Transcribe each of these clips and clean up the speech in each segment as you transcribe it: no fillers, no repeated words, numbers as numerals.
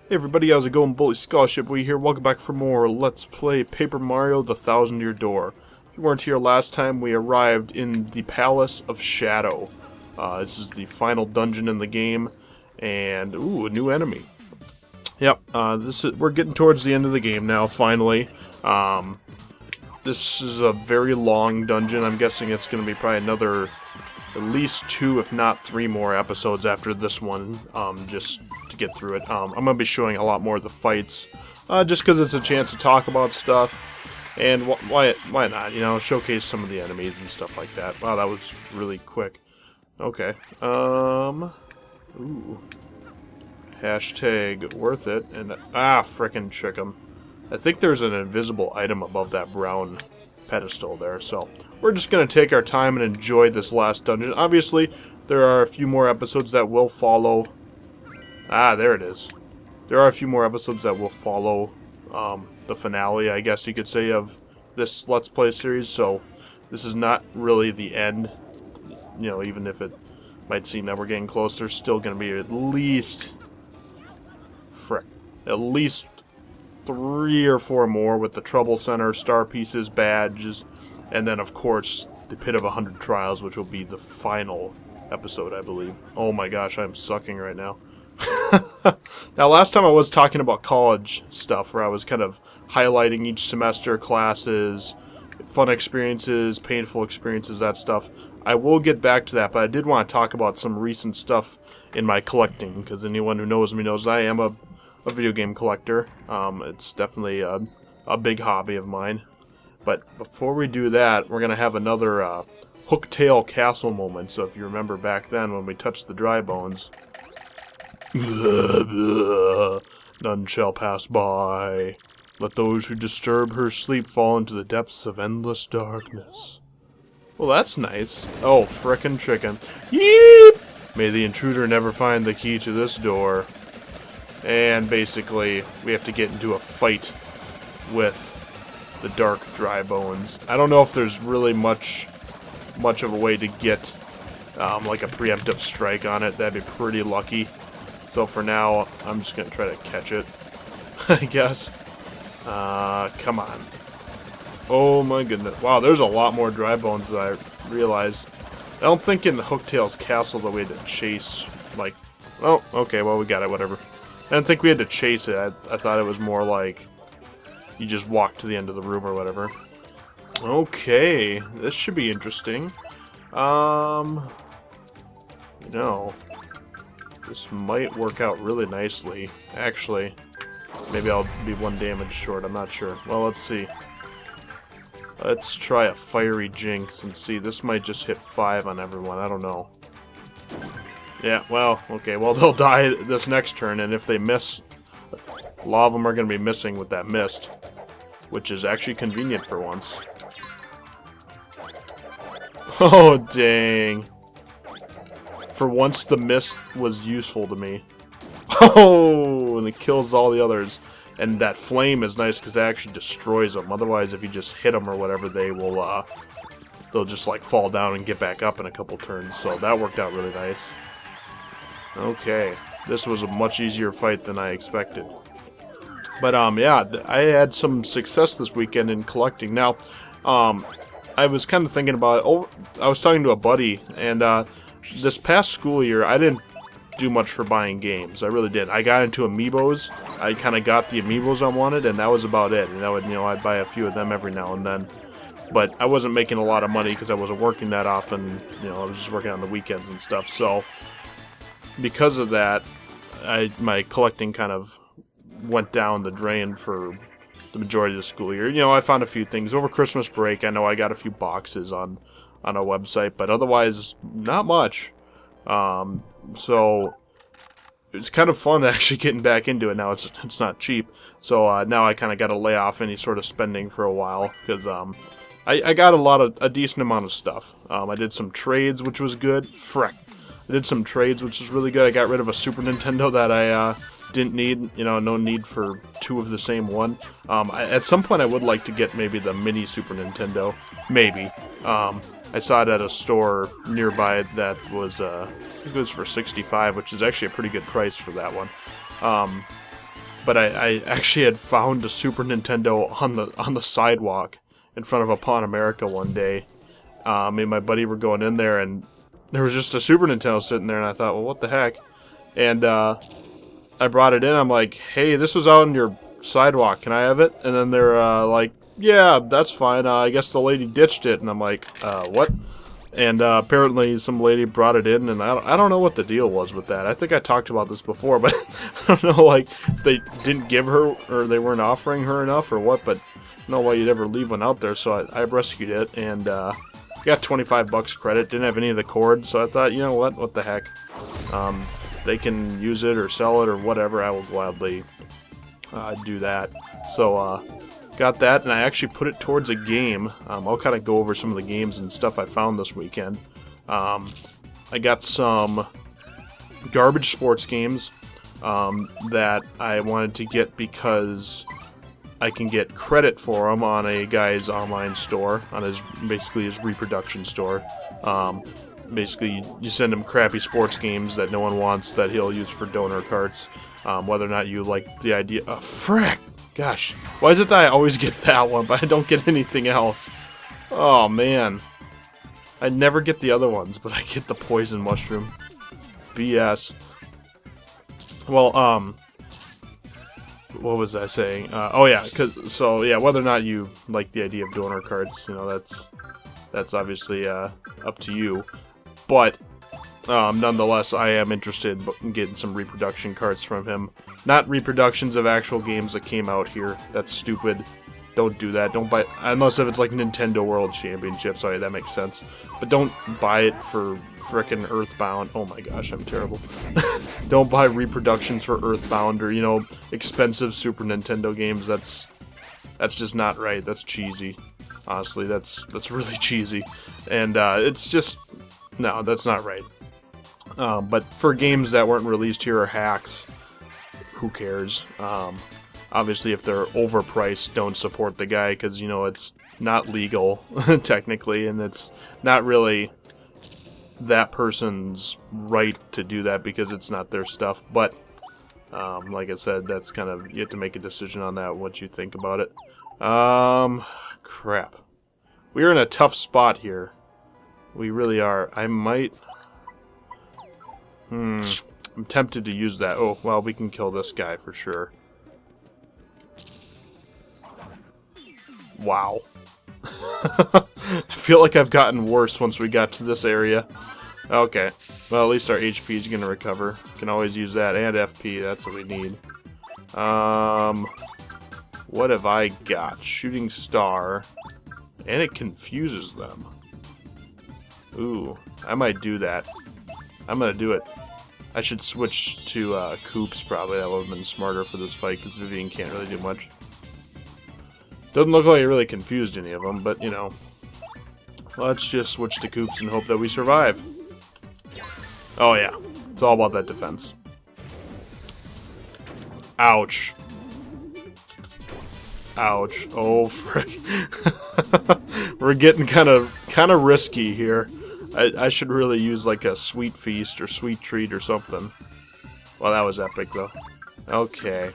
Hey everybody, how's it going? Bully Scholarship We here. Welcome back for more Let's Play Paper Mario The Thousand Year Door. If you weren't here last time, we arrived in the Palace of Shadow. This is the final dungeon in the game, and ooh, a new enemy. Yep, we're getting towards the end of the game now, finally. This is a very long dungeon. I'm guessing it's going to be probably another at least 2, if not 3 more episodes after this one, just to get through it. I'm going to be showing a lot more of the fights, just because it's a chance to talk about stuff, and why not, you know, showcase some of the enemies and stuff like that. Wow, that was really quick. Okay, ooh. Hashtag worth it, and, frickin' chicken. I think there's an invisible item above that brown pedestal there, so we're just going to take our time and enjoy this last dungeon. Obviously, there are a few more episodes that will follow. There it is. There are a few more episodes that will follow the finale, I guess you could say, of this Let's Play series, so this is not really the end. You know, even if it might seem that we're getting close, there's still going to be at least... at least 3 or 4 more with the Trouble Center, star pieces, badges, and then, of course, the Pit of 100 Trials, which will be the final episode, I believe. Oh my gosh, I'm sucking right now. Now, last time I was talking about college stuff, where I was kind of highlighting each semester, classes, fun experiences, painful experiences, that stuff. I will get back to that, but I did want to talk about some recent stuff in my collecting, because anyone who knows me knows I am a video game collector. It's definitely a big hobby of mine. But before we do that, we're going to have another Hooktail Castle moment. So if you remember back then when we touched the dry bones, none shall pass by. Let those who disturb her sleep fall into the depths of endless darkness. Well, that's nice. Oh, frickin' chicken. Yeep! May the intruder never find the key to this door. And basically, we have to get into a fight with the dark dry bones. I don't know if there's really much of a way to get like a preemptive strike on it. That'd be pretty lucky. So for now, I'm just gonna try to catch it, I guess. Come on. Oh my goodness. Wow, there's a lot more dry bones than I realized. I don't think in the Hooktail's castle that we had to chase, like... Oh, okay, well, we got it, whatever. I didn't think we had to chase it. I thought it was more like you just walk to the end of the room or whatever. Okay, this should be interesting. You know, this might work out really nicely. Actually, maybe I'll be 1 damage short. I'm not sure. Well, let's see. Let's try a Fiery Jinx and see. This might just hit 5 on everyone. I don't know. Yeah, well, okay, well, they'll die this next turn, and if they miss, a lot of them are going to be missing with that mist, which is actually convenient for once. Oh, dang. For once, the mist was useful to me. Oh, and it kills all the others. And that flame is nice because it actually destroys them. Otherwise, if you just hit them or whatever, they will, they'll just, like, fall down and get back up in a couple turns. So that worked out really nice. Okay, this was a much easier fight than I expected. But, yeah, I had some success this weekend in collecting. Now, I was kind of thinking about it. Oh, I was talking to a buddy, and, this past school year, I didn't do much for buying games. I really did. I got into amiibos. I kind of got the amiibos I wanted, and that was about it. And I'd buy a few of them every now and then. But I wasn't making a lot of money because I wasn't working that often. You know, I was just working on the weekends and stuff. So, because of that, my collecting kind of went down the drain for the majority of the school year. You know, I found a few things over Christmas break. I know I got a few boxes on a website, but otherwise, not much. So it's kind of fun actually getting back into it now. It's not cheap, so now I kind of got to lay off any sort of spending for a while because I got a decent amount of stuff. I did some trades, which was good. Frick. I did some trades, which was really good. I got rid of a Super Nintendo that I didn't need. You know, no need for 2 of the same one. At some point, I would like to get maybe the mini Super Nintendo. Maybe. I saw it at a store nearby that was, I think it was for $65, which is actually a pretty good price for that one. But I actually had found a Super Nintendo on the sidewalk in front of a Pawn America one day. Me and my buddy were going in there, and there was just a Super Nintendo sitting there, and I thought, well, what the heck? And I brought it in. I'm like, hey, this was out on your sidewalk. Can I have it? And then they're like, yeah, that's fine. I guess the lady ditched it. And I'm like, what? And apparently some lady brought it in, and I don't know what the deal was with that. I think I talked about this before, but I don't know, like, if they didn't give her, or they weren't offering her enough, or what, but I don't know why you'd ever leave one out there, so I rescued it, and got 25 bucks credit. Didn't have any of the cords, so I thought, you know what the heck. If they can use it or sell it or whatever, I will gladly do that. So, got that, and I actually put it towards a game. I'll kind of go over some of the games and stuff I found this weekend. I got some garbage sports games that I wanted to get because I can get credit for them on a guy's online store, on basically his reproduction store. Basically, you send him crappy sports games that no one wants that he'll use for donor carts, whether or not you like the idea. Frick! Gosh, why is it that I always get that one, but I don't get anything else? Oh, man. I never get the other ones, but I get the poison mushroom. BS. Well, what was I saying? Oh, yeah, whether or not you like the idea of donor cards, you know, that's obviously up to you. But nonetheless, I am interested in getting some reproduction cards from him. Not reproductions of actual games that came out here. That's stupid. Don't do that. Don't buy, unless if it's like Nintendo World Championship. Sorry, that makes sense. But don't buy it for frickin' Earthbound. Oh my gosh, I'm terrible. Don't buy reproductions for Earthbound or, you know, expensive Super Nintendo games. That's just not right. That's cheesy. Honestly, that's really cheesy. And it's just, no, that's not right. But for games that weren't released here or hacks, who cares? Obviously, if they're overpriced, don't support the guy, because, you know, it's not legal, technically, and it's not really that person's right to do that because it's not their stuff. But, like I said, that's kind of, you have to make a decision on that, what you think about it. Crap. We're in a tough spot here. We really are. I might... I'm tempted to use that. Oh, well, we can kill this guy for sure. Wow. I feel like I've gotten worse once we got to this area. Okay. Well, at least our HP is going to recover. Can always use that. And FP, that's what we need. What have I got? Shooting star. And it confuses them. Ooh, I might do that. I'm going to do it. I should switch to Coops, probably. That would have been smarter for this fight, because Vivian can't really do much. Doesn't look like it really confused any of them, but, you know. Let's just switch to Coops and hope that we survive. Oh, yeah. It's all about that defense. Ouch. Ouch. Oh, frick. We're getting kind of risky here. I should really use like a sweet feast or sweet treat or something. Well, that was epic though. Okay.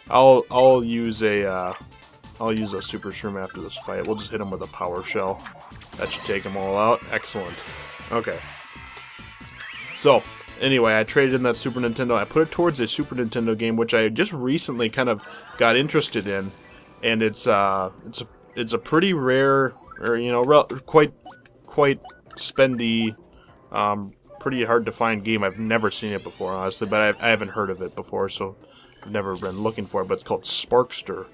I'll use a super shroom after this fight. We'll just hit him with a power shell. That should take them all out. Excellent. Okay. So, anyway, I traded in that Super Nintendo. I put it towards a Super Nintendo game, which I just recently kind of got interested in, and it's a pretty rare, or, you know, quite spendy, pretty hard to find game. I've never seen it before, honestly, but I haven't heard of it before, so I've never been looking for it. But it's called Sparkster,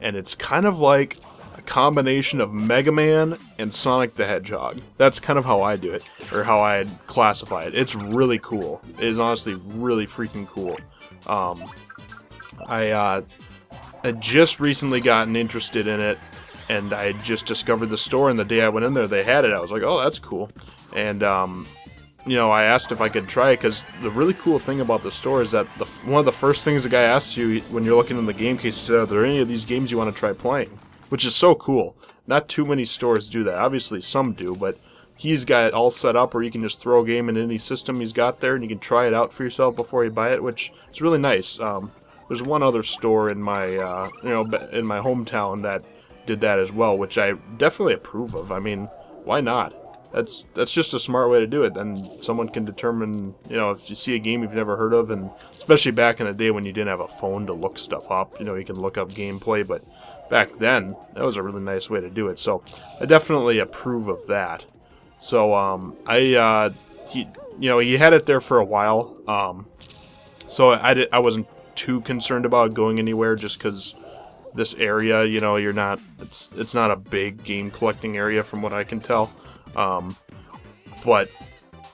and it's kind of like a combination of Mega Man and Sonic the Hedgehog. That's kind of how I do it, or how I'd classify it. It's really cool. It is honestly really freaking cool. I just recently gotten interested in it, and I had just discovered the store, and the day I went in there, they had it. I was like, oh, that's cool. And, you know, I asked if I could try it, because the really cool thing about the store is that one of the first things the guy asks you when you're looking in the game case is, are there any of these games you want to try playing? Which is so cool. Not too many stores do that. Obviously, some do, but he's got it all set up where you can just throw a game in any system he's got there, and you can try it out for yourself before you buy it, which is really nice. there's one other store in my, in my hometown that did that as well, which I definitely approve of. I mean, why not? That's just a smart way to do it, and someone can determine, if you see a game you've never heard of, and especially back in the day when you didn't have a phone to look stuff up, you can look up gameplay, but back then, that was a really nice way to do it, so I definitely approve of that. So, he had it there for a while, so I wasn't too concerned about going anywhere, just because this area, it's not a big game collecting area from what I can tell. But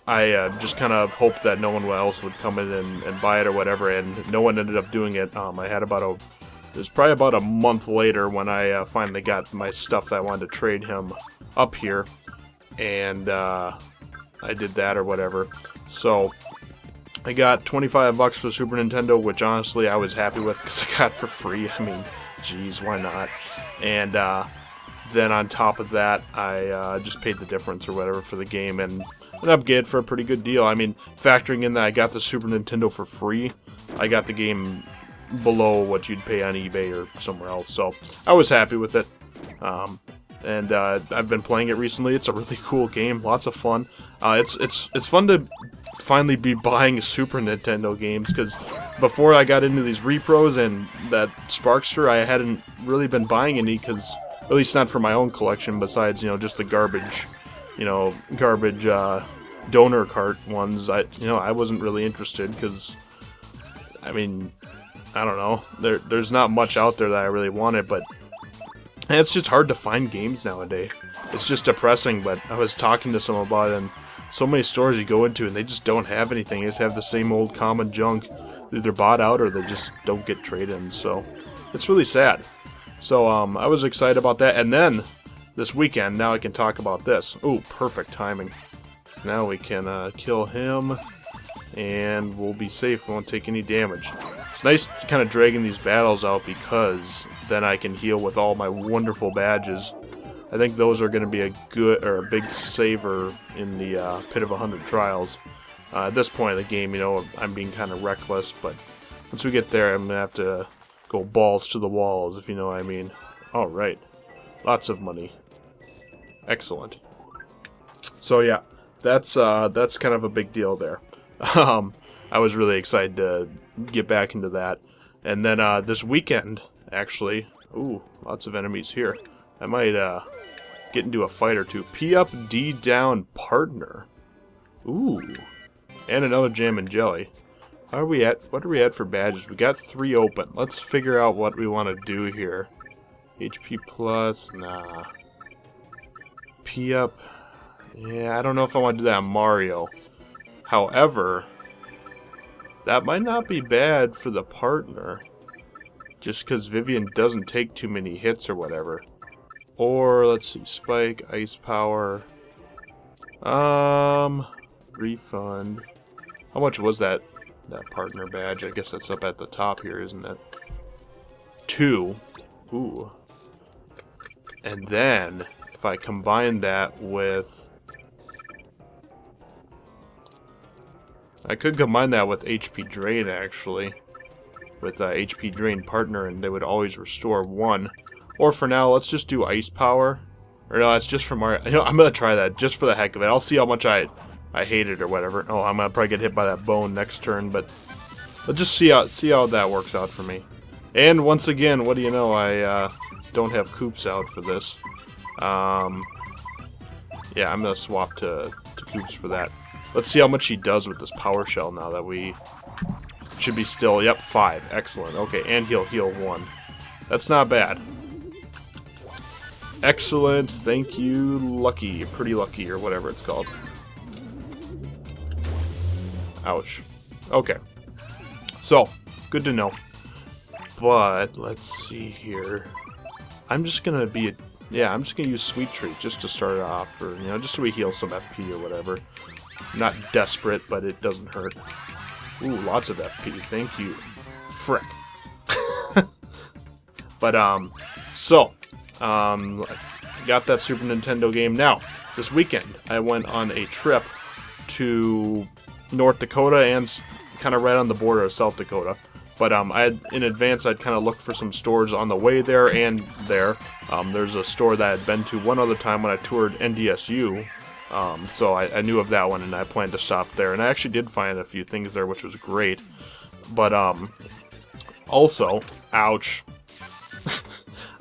I just kind of hoped that no one else would come in and buy it or whatever, and no one ended up doing it. I had it was probably about a month later when I finally got my stuff that I wanted to trade him up here, and I did that or whatever. So I got $25 for the Super Nintendo, which honestly I was happy with because I got it for free. I mean, geez, why not? And then on top of that, I just paid the difference or whatever for the game, and ended up getting it for a pretty good deal. I mean, factoring in that I got the Super Nintendo for free, I got the game below what you'd pay on eBay or somewhere else, so I was happy with it. And I've been playing it recently. It's a really cool game, lots of fun. It's fun to finally be buying Super Nintendo games, because before I got into these repros and that Sparkster, I hadn't really been buying any, because at least not for my own collection, besides, just the garbage donor cart ones. I wasn't really interested, because, I mean, I don't know, there's not much out there that I really wanted, but it's just hard to find games nowadays. It's just depressing, but I was talking to someone about it, and so many stores you go into, and they just don't have anything. They just have the same old common junk, either bought out or they just don't get trade-ins, so it's really sad. So, I was excited about that, and then, this weekend, now I can talk about this. Oh, perfect timing. So now we can, kill him, and we'll be safe, we won't take any damage. It's nice kind of dragging these battles out, because then I can heal with all my wonderful badges. I think those are going to be a big saver in the Pit of 100 Trials. At this point in the game, I'm being kind of reckless, but once we get there, I'm going to have to go balls to the walls, if you know what I mean. Alright. Lots of money. Excellent. So yeah, that's kind of a big deal there. I was really excited to get back into that. And then this weekend, actually, ooh, lots of enemies here. I might get into a fight or two. P up, D down, partner. Ooh. And another jam and jelly. How are we at? What are we at for badges? We got 3 open. Let's figure out what we want to do here. HP plus, nah. P up. Yeah, I don't know if I want to do that on Mario. However, that might not be bad for the partner. Just because Vivian doesn't take too many hits or whatever. Or, let's see, Spike, Ice Power. Refund. How much was that partner badge? I guess that's up at the top here, isn't it? 2. Ooh. And then, if I combine that with... I could combine that with HP Drain, actually. With HP Drain Partner, and they would always restore 1. Or for now, let's just do Ice Power. Or no, that's just for Mario. I'm gonna try that, just for the heck of it. I'll see how much I hate it or whatever. Oh, I'm gonna probably get hit by that bone next turn, but let's just see how that works out for me. And once again, what do you know, I don't have Koops out for this. Yeah, I'm gonna swap to Koops for that. Let's see how much he does with this Power Shell now that we should be still. Yep, 5. Excellent. Okay, and he'll heal 1. That's not bad. Excellent. Thank you, Lucky. Pretty Lucky, or whatever it's called. Ouch. Okay. So, good to know. But, let's see here. I'm just gonna be... I'm just gonna use Sweet Treat just to start it off, or, just so we heal some FP or whatever. Not desperate, but it doesn't hurt. Ooh, lots of FP. Thank you. Frick. But, got that Super Nintendo game. Now, this weekend, I went on a trip to North Dakota and kind of right on the border of South Dakota. But in advance, I'd kind of look for some stores on the way there and there. There's a store that I'd been to one other time when I toured NDSU. So I knew of that one, and I planned to stop there. And I actually did find a few things there, which was great. But also, ouch.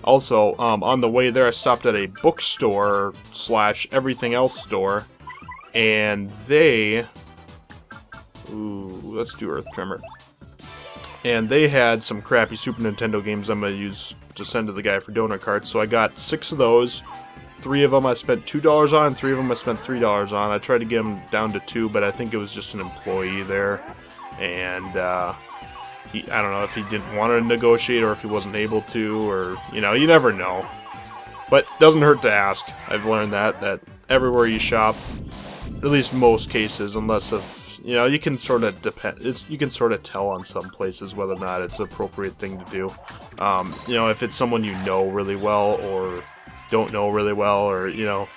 Also, on the way there, I stopped at a bookstore / everything else store, and they... Ooh, let's do Earth Tremor. And they had some crappy Super Nintendo games I'm going to use to send to the guy for donor cards. So I got 6 of those. 3 of them I spent $2 on, 3 of them I spent $3 on. I tried to get them down to 2, but I think it was just an employee there. And I don't know if he didn't want to negotiate or if he wasn't able to, or, you know, you never know. But it doesn't hurt to ask. I've learned that everywhere you shop, at least most cases, unless if, you know, you can sort of you can sort of tell on some places whether or not it's an appropriate thing to do. You know, if it's someone you know really well or don't know really well, or, you know,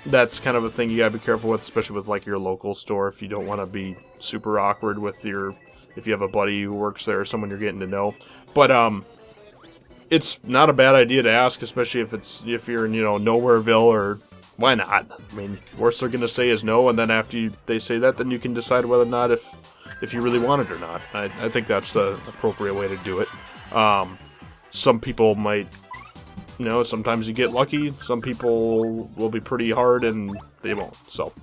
that's kind of a thing you gotta be careful with, especially with like your local store, if you don't want to be super awkward with if you have a buddy who works there or someone you're getting to know. But it's not a bad idea to ask, especially if you're in, you know, Nowhereville, or why not? I mean, worst they're gonna say is no, and then after they say that, then you can decide whether or not if you really want it or not. I think that's the appropriate way to do it. Some people might, you know, sometimes you get lucky. Some people will be pretty hard and they won't. So,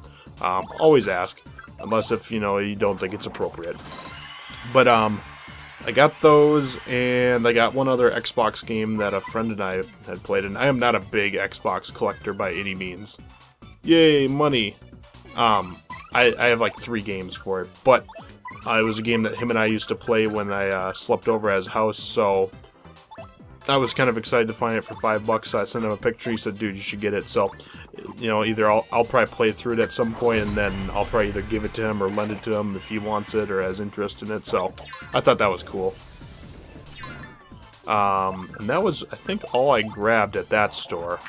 always ask, unless if, you know, you don't think it's appropriate. But, I got those, and I got one other Xbox game that a friend and I had played, and I am not a big Xbox collector by any means. Yay, money! I have like 3 games for it, but it was a game that him and I used to play when I slept over at his house, so I was kind of excited to find it for $5, so I sent him a picture. He said, dude, you should get it. So, you know, either I'll probably play through it at some point, and then I'll probably either give it to him or lend it to him if he wants it or has interest in it. So I thought that was cool. And that was, I think, all I grabbed at that store.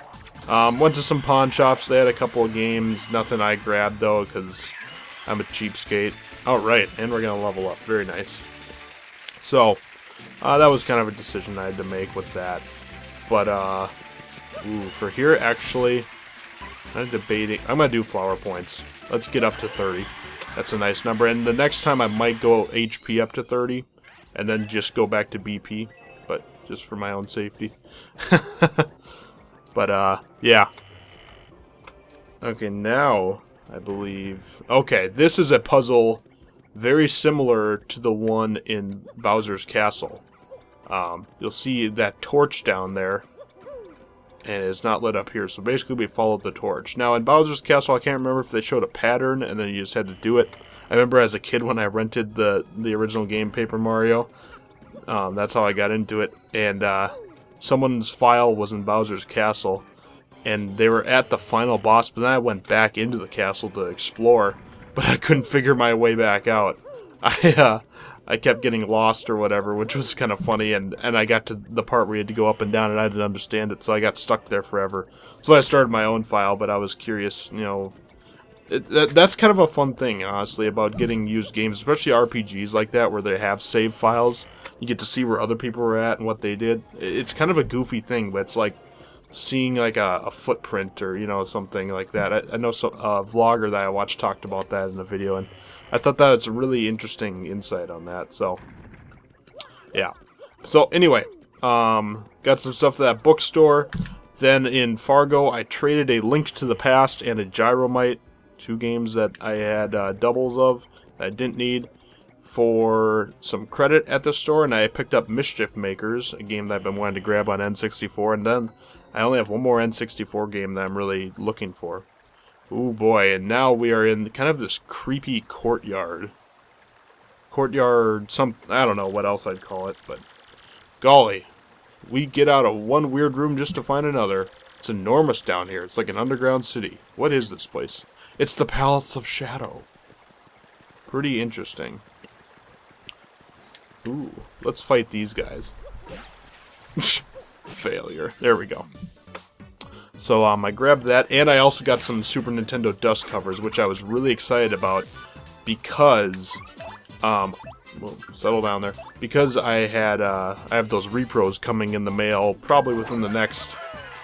Went to some pawn shops. They had a couple of games. Nothing I grabbed, though, because I'm a cheapskate. Alright, and we're going to level up. Very nice. So that was kind of a decision I had to make with that. But, for here, actually, I'm debating. I'm going to do flower points. Let's get up to 30. That's a nice number. And the next time I might go HP up to 30, and then just go back to BP. But just for my own safety. But, yeah. Okay, now, I believe... Okay, this is a puzzle very similar to the one in Bowser's Castle. You'll see that torch down there, and it's not lit up here, so basically we followed the torch. Now, in Bowser's Castle, I can't remember if they showed a pattern, and then you just had to do it. I remember as a kid when I rented the original game, Paper Mario, that's how I got into it, and someone's file was in Bowser's Castle, and they were at the final boss, but then I went back into the castle to explore, but I couldn't figure my way back out. I kept getting lost or whatever, which was kind of funny, and I got to the part where you had to go up and down, and I didn't understand it, so I got stuck there forever. So I started my own file, but I was curious, you know. That's kind of a fun thing, honestly, about getting used games, especially RPGs like that, where they have save files. You get to see where other people were at and what they did. It's kind of a goofy thing, but it's like seeing like a footprint or, you know, something like that. I know a vlogger that I watched talked about that in the video, and I thought that was a really interesting insight on that. So, yeah. So, anyway, got some stuff at that bookstore. Then in Fargo, I traded a Link to the Past and a Gyromite, 2 games that I had doubles of that I didn't need, for some credit at the store, and I picked up Mischief Makers, a game that I've been wanting to grab on N64, and then I only have one more N64 game that I'm really looking for. Ooh boy, and now we are in kind of this creepy courtyard. I don't know what else I'd call it, but golly, we get out of one weird room just to find another. It's enormous down here. It's like an underground city. What is this place? It's the Palace of Shadow. Pretty interesting. Ooh, let's fight these guys. Failure. There we go. So I grabbed that, and I also got some Super Nintendo dust covers, which I was really excited about because We'll settle down there. Because I have those repros coming in the mail probably within the next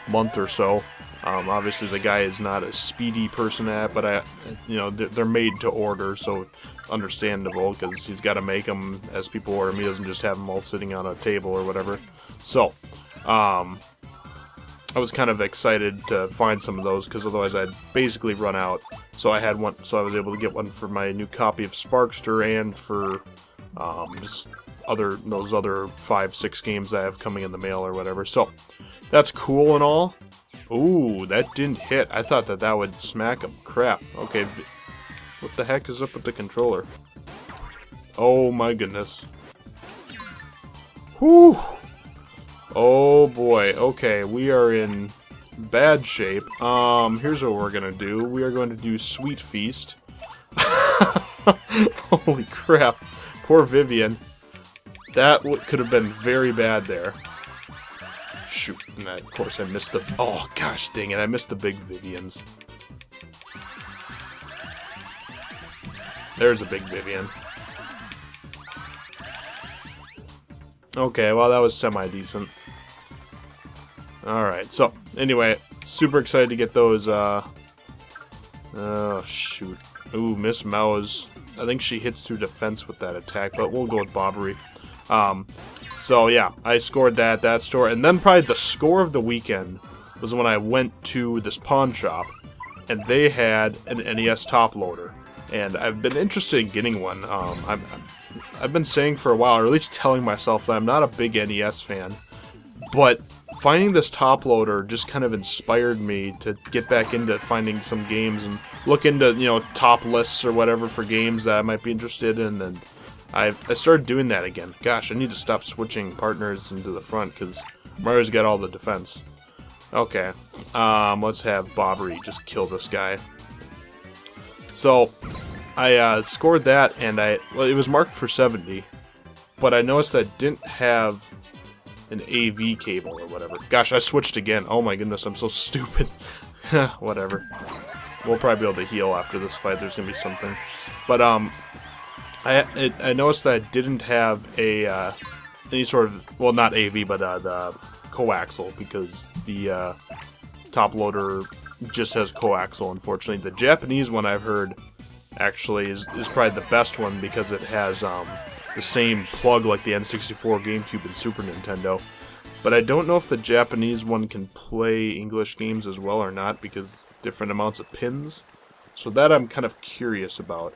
month or so. Obviously the guy is not a speedy person at, but they're made to order, so understandable because he's got to make them as people order them. He doesn't just have them all sitting on a table or whatever. So, I was kind of excited to find some of those because otherwise I'd basically run out. So I had one, so I was able to get one for my new copy of Sparkster and for just those other 5-6 games I have coming in the mail or whatever. So that's cool and all. Ooh, that didn't hit. I thought that would smack him. Crap. Okay, what the heck is up with the controller? Oh my goodness. Whew. Oh boy. Okay, we are in bad shape. Here's what we're gonna do. We are going to do Sweet Feast. Holy crap. Poor Vivian. That could have been very bad there. Shoot, and of course I missed the... Oh, gosh dang it, I missed the big Vivians. There's a big Vivian. Okay, well that was semi-decent. Alright, so, anyway, super excited to get those, oh, shoot. Ooh, Miss Mouse. I think she hits through defense with that attack, but we'll go with Bobbery. So yeah, I scored that store, and then probably the score of the weekend was when I went to this pawn shop, and they had an NES top loader, and I've been interested in getting one. I've been saying for a while, or at least telling myself that I'm not a big NES fan, but finding this top loader just kind of inspired me to get back into finding some games and look into, top lists or whatever for games that I might be interested in, and I started doing that again. Gosh, I need to stop switching partners into the front because Mario's got all the defense. Okay, let's have Bobbery just kill this guy. So, I scored that, and it was marked for 70, but I noticed that it didn't have an AV cable or whatever. Gosh, I switched again. Oh my goodness, I'm so stupid. Whatever. We'll probably be able to heal after this fight. There's gonna be something. But, I noticed that it didn't have a, any sort of, well, not AV, but, the coaxial, because the, top loader just has coaxial, unfortunately. The Japanese one I've heard, actually, is probably the best one, because it has, the same plug like the N64, GameCube, and Super Nintendo. But I don't know if the Japanese one can play English games as well or not, because different amounts of pins. So that I'm kind of curious about.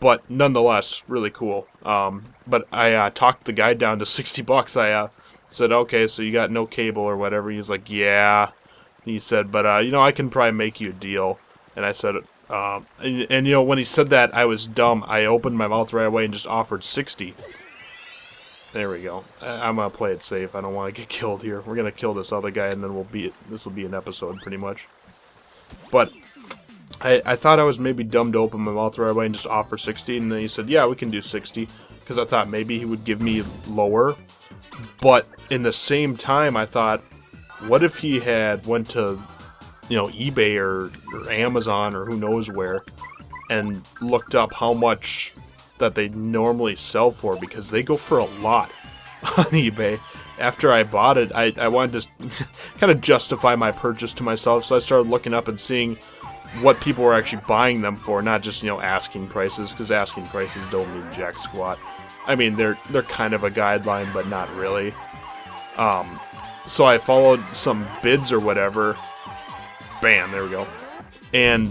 But nonetheless, really cool. But I talked the guy down to 60 bucks. I said, okay, so you got no cable or whatever. He's like, yeah. He said, but, I can probably make you a deal. And I said, and when he said that, I was dumb. I opened my mouth right away and just offered 60. There we go. I'm gonna play it safe. I don't want to get killed here. We're gonna kill this other guy, and then this will be an episode, pretty much. But I thought I was maybe dumb to open my mouth right away and just offer 60, and then he said, yeah, we can do 60, because I thought maybe he would give me lower. But in the same time, I thought, what if he had went to, eBay or Amazon or who knows where, and looked up how much that they normally sell for, because they go for a lot on eBay. After I bought it, I wanted to kind of justify my purchase to myself, so I started looking up and seeing what people were actually buying them for, not just, asking prices, because asking prices don't mean jack squat. I mean, they're kind of a guideline, but not really. So I followed some bids or whatever. Bam, there we go. And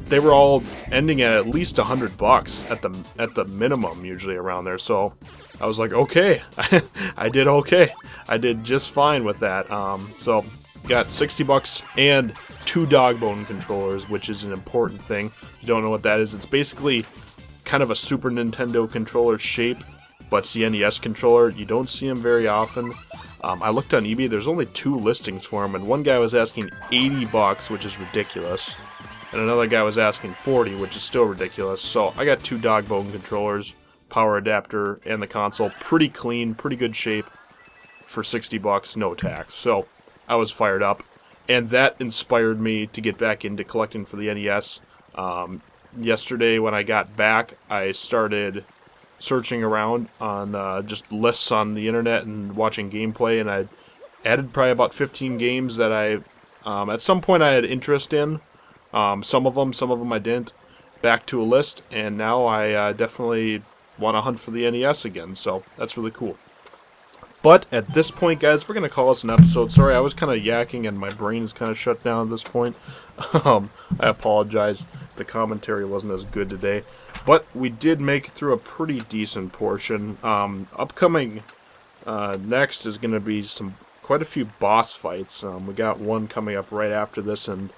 they were all ending at least 100 bucks at the minimum, usually around there. So I was like, okay, I did okay. I did just fine with that. So got 60 bucks and 2 dog bone controllers, which is an important thing. If you don't know what that is, it's basically kind of a Super Nintendo controller shape, but it's the NES controller. You don't see them very often. I looked on eBay, there's only 2 listings for them, and one guy was asking 80 bucks, which is ridiculous. And another guy was asking 40, which is still ridiculous. So I got 2 dog bone controllers, power adapter, and the console. Pretty clean, pretty good shape for 60 bucks, no tax. So I was fired up. And that inspired me to get back into collecting for the NES. yesterday when I got back, I started searching around on just lists on the internet and watching gameplay, and I added probably about 15 games that I at some point I had interest in. Some of them I didn't. Back to a list, and now I definitely want to hunt for the NES again, so that's really cool. But at this point, guys, we're going to call this an episode. Sorry, I was kind of yakking and my brain is kind of shut down at this point. I apologize. The commentary wasn't as good today. But we did make it through a pretty decent portion. Upcoming next is going to be quite a few boss fights. We got one coming up right after this, and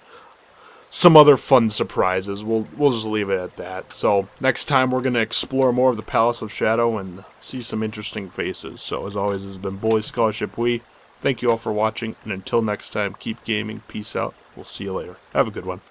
some other fun surprises. We'll just leave it at that. So next time we're going to explore more of the Palace of Shadow and see some interesting faces. So as always, this has been Bully Scholarship We. Thank you all for watching, and until next time, keep gaming. Peace out. We'll see you later. Have a good one.